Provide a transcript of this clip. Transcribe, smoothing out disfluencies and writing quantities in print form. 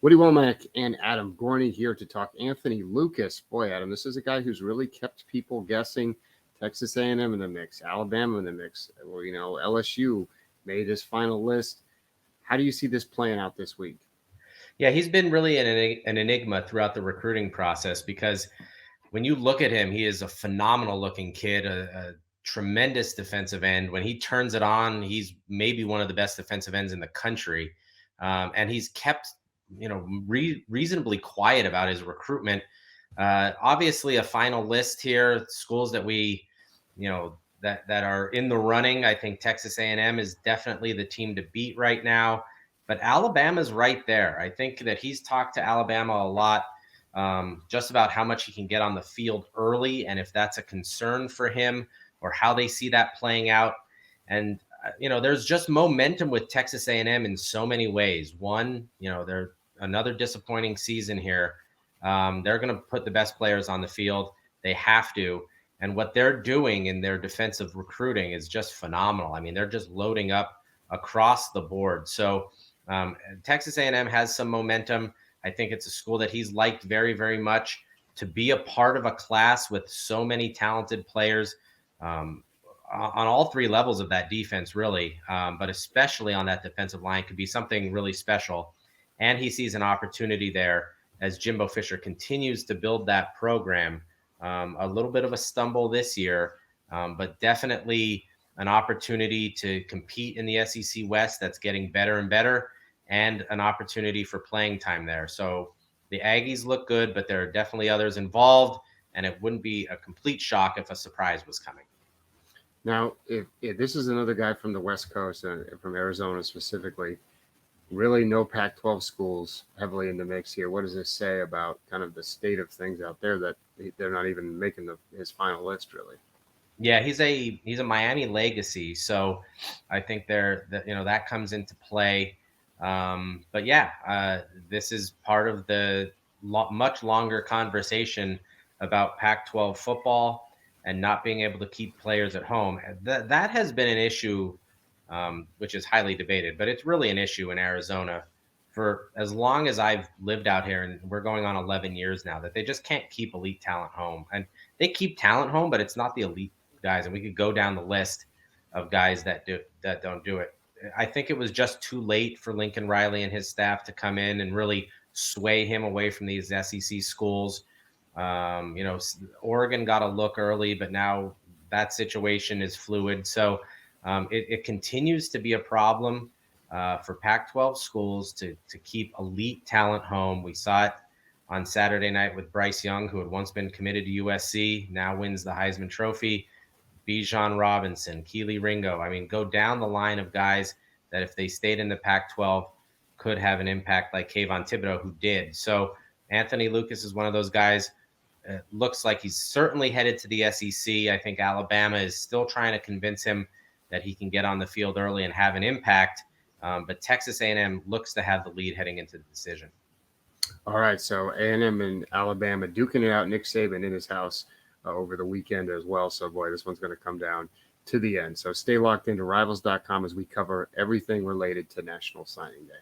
Woody Wommack and Adam Gorney here to talk Anthony Lucas. Boy, Adam, this is a guy who's really kept people guessing. Texas A&M in the mix, Alabama in the mix. Well, LSU made his final list. How do you see this playing out this week? Yeah, he's been really an enigma throughout the recruiting process because when you look at him, he is a phenomenal looking kid, a tremendous defensive end. When he turns it on, he's maybe one of the best defensive ends in the country. And he's kept, reasonably quiet about his recruitment. Obviously, a final list here, schools that we, that are in the running. I think Texas A&M is definitely the team to beat right now, but Alabama's right there. I think that he's talked to Alabama a lot, just about how much he can get on the field early, and if that's a concern for him or how they see that playing out. And there's just momentum with Texas A&M in so many ways. One, they're another disappointing season here. They're going to put the best players on the field. They have to. And what they're doing in their defensive recruiting is just phenomenal. I mean, they're just loading up across the board. So Texas A&M has some momentum. I think it's a school that he's liked very, very much. To be a part of a class with so many talented players on all three levels of that defense, really, but especially on that defensive line, could be something really special. And he sees an opportunity there as Jimbo Fisher continues to build that program. A little bit of a stumble this year, but definitely an opportunity to compete in the SEC West that's getting better and better, and an opportunity for playing time there. So the Aggies look good, but there are definitely others involved, and it wouldn't be a complete shock if a surprise was coming. Now, if this is another guy from the West Coast and from Arizona specifically, really no Pac-12 schools heavily in the mix here. What does this say about kind of the state of things out there that they're not even making his final list, really? Yeah, he's a Miami legacy, so I think that comes into play. But yeah, this is part of the much longer conversation about Pac-12 football and not being able to keep players at home. That has been an issue, which is highly debated, but it's really an issue in Arizona for as long as I've lived out here, and we're going on 11 years now, that they just can't keep elite talent home. And they keep talent home, but it's not the elite guys. And we could go down the list of guys that don't do it. I think it was just too late for Lincoln Riley and his staff to come in and really sway him away from these SEC schools. Oregon got a look early, but now that situation is fluid. So it continues to be a problem for Pac-12 schools to keep elite talent home. We saw it on Saturday night with Bryce Young, who had once been committed to USC, now wins the Heisman Trophy. Bijan Robinson, Keely Ringo. I mean, go down the line of guys that if they stayed in the Pac-12 could have an impact, like Kayvon Thibodeau, who did. So Anthony Lucas is one of those guys. Looks like he's certainly headed to the SEC. I think Alabama is still trying to convince him that he can get on the field early and have an impact. But Texas A&M looks to have the lead heading into the decision. All right, so A&M and Alabama duking it out. Nick Saban in his house over the weekend as well. So, boy, this one's going to come down to the end. So stay locked into Rivals.com as we cover everything related to National Signing Day.